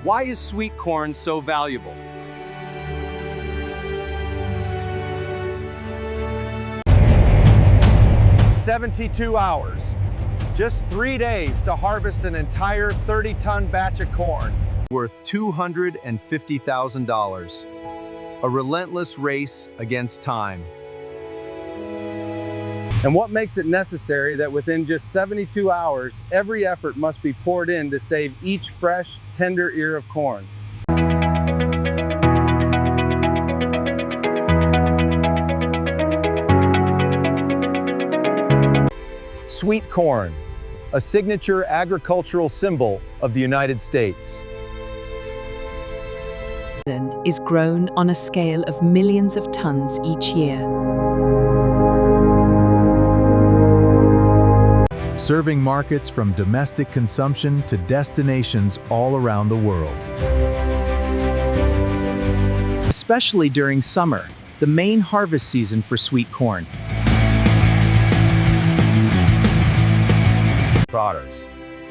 Why is sweet corn so valuable? "72 hours. Just 3 days to harvest an entire 30-ton batch of corn." Worth $250,000. A relentless race against time. And what makes it necessary that within just 72 hours, every effort must be poured in to save each fresh, tender ear of corn? Sweet corn, a signature agricultural symbol of the United States. Is grown on a scale of millions of tons each year. Serving markets from domestic consumption to destinations all around the world. Especially during summer, the main harvest season for sweet corn. Products.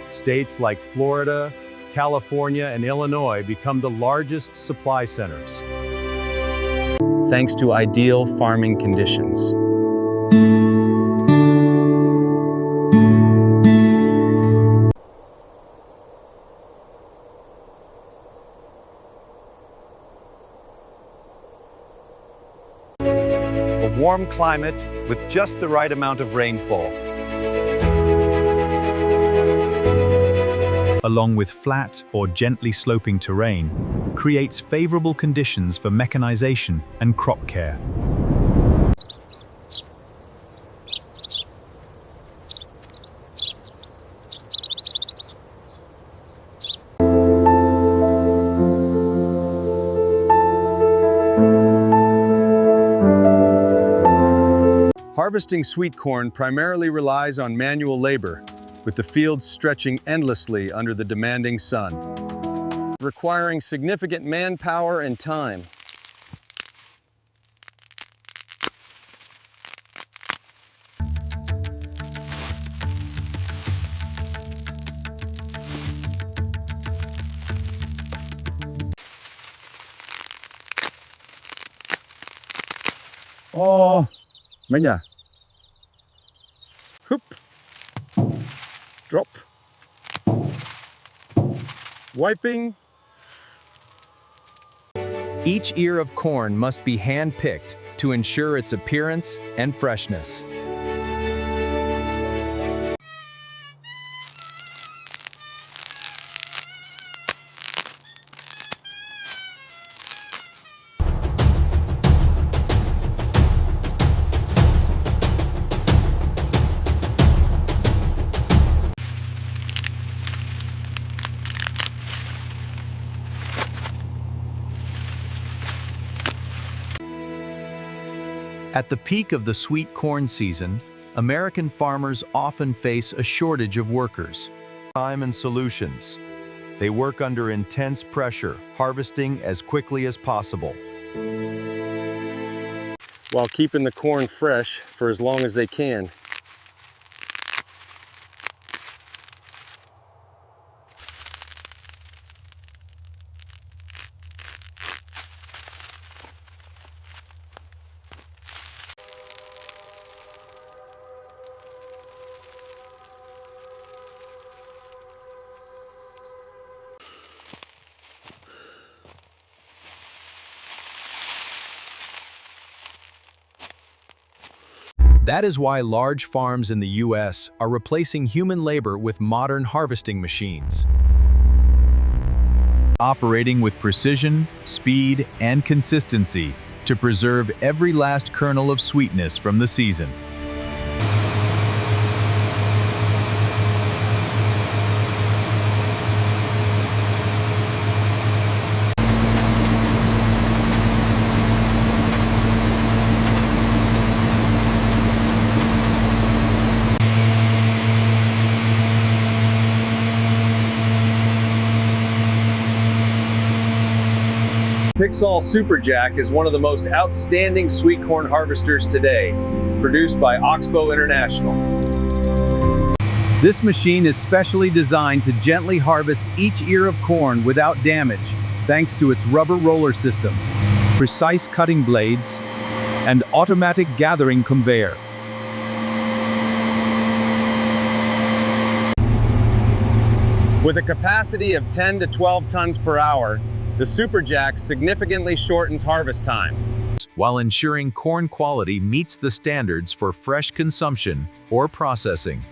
States like Florida, California, and Illinois become the largest supply centers, thanks to ideal farming conditions. A warm climate with just the right amount of rainfall, along with flat or gently sloping terrain, creates favorable conditions for mechanization and crop care. Harvesting sweet corn primarily relies on manual labor, with the fields stretching endlessly under the demanding sun, requiring significant manpower and time. Oh, mấy nhà. Hoop. Drop. Wiping. Each ear of corn must be hand-picked to ensure its appearance and freshness. At the peak of the sweet corn season, American farmers often face a shortage of workers. Time and solutions. They work under intense pressure, harvesting as quickly as possible, while keeping the corn fresh for as long as they can. That is why large farms in the U.S. are replacing human labor with modern harvesting machines, operating with precision, speed, and consistency to preserve every last kernel of sweetness from the season. Pixall Superjack is one of the most outstanding sweet corn harvesters today, produced by Oxbow International. This machine is specially designed to gently harvest each ear of corn without damage, thanks to its rubber roller system, precise cutting blades, and automatic gathering conveyor. With a capacity of 10 to 12 tons per hour, the Superjack significantly shortens harvest time, while ensuring corn quality meets the standards for fresh consumption or processing.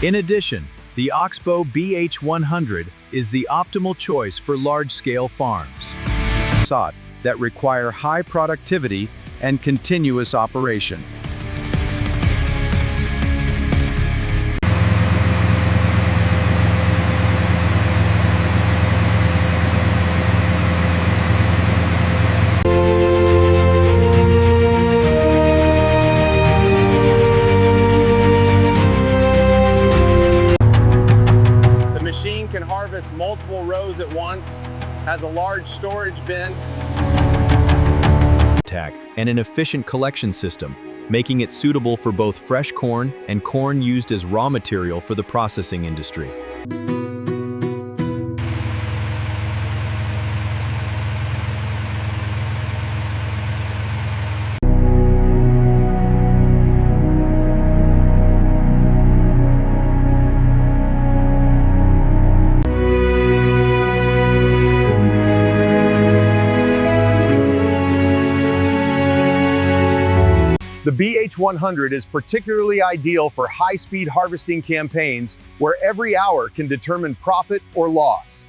In addition, the Oxbow BH100 is the optimal choice for large-scale farms that require high productivity and continuous operation. Multiple rows at once, has a large storage bin, and an efficient collection system, making it suitable for both fresh corn and corn used as raw material for the processing industry. The BH100 is particularly ideal for high-speed harvesting campaigns where every hour can determine profit or loss.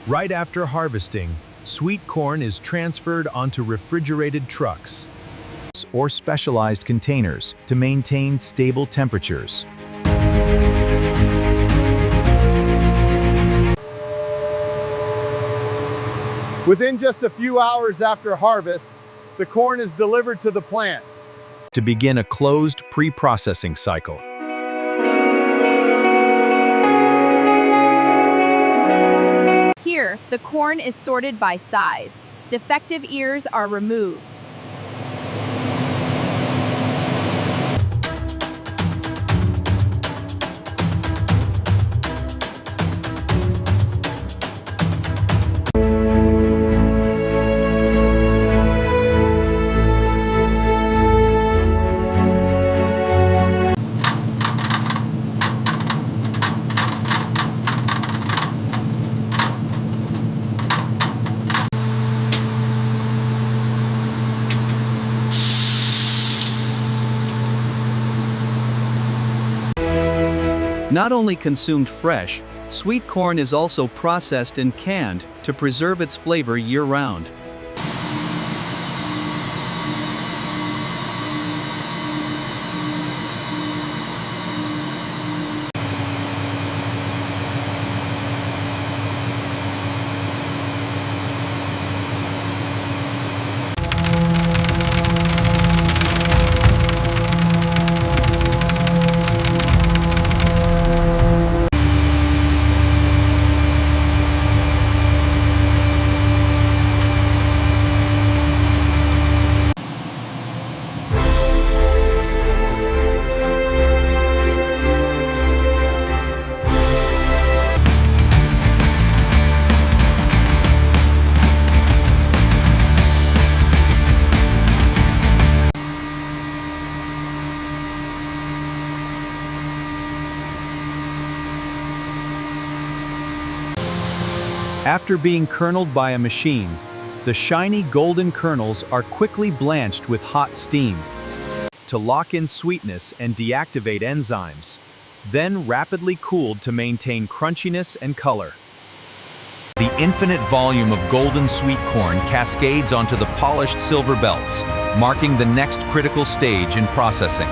Right after harvesting, sweet corn is transferred onto refrigerated trucks or specialized containers to maintain stable temperatures. Within just a few hours after harvest, the corn is delivered to the plant to begin a closed pre-processing cycle. Here, the corn is sorted by size. Defective ears are removed. Not only consumed fresh, sweet corn is also processed and canned to preserve its flavor year-round. After being kerneled by a machine, the shiny golden kernels are quickly blanched with hot steam to lock in sweetness and deactivate enzymes, then rapidly cooled to maintain crunchiness and color. The infinite volume of golden sweet corn cascades onto the polished silver belts, marking the next critical stage in processing.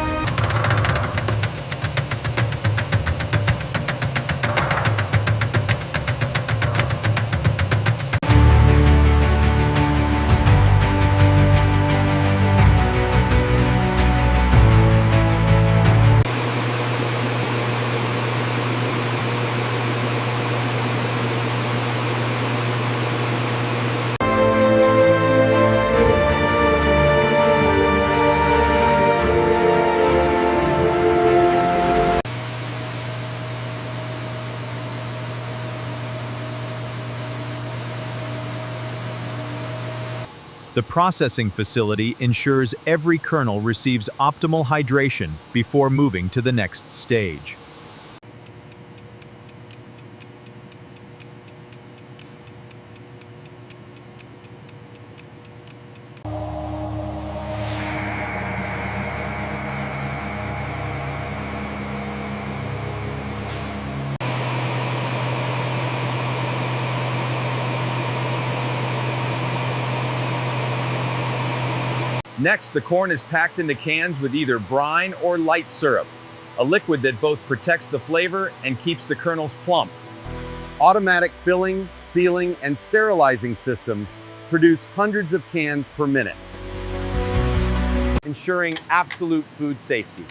The processing facility ensures every kernel receives optimal hydration before moving to the next stage. Next, the corn is packed into cans with either brine or light syrup, a liquid that both protects the flavor and keeps the kernels plump. Automatic filling, sealing, and sterilizing systems produce hundreds of cans per minute, ensuring absolute food safety.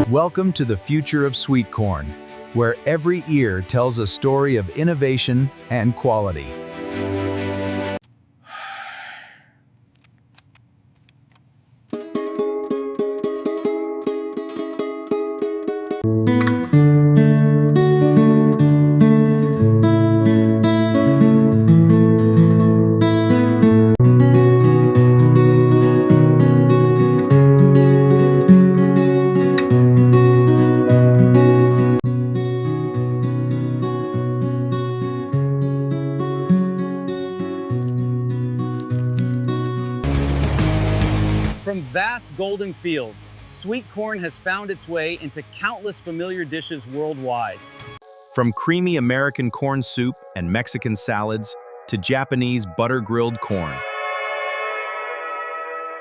Welcome to the future of sweet corn, where every ear tells a story of innovation and quality. From vast golden fields, sweet corn has found its way into countless familiar dishes worldwide. From creamy American corn soup and Mexican salads to Japanese butter-grilled corn,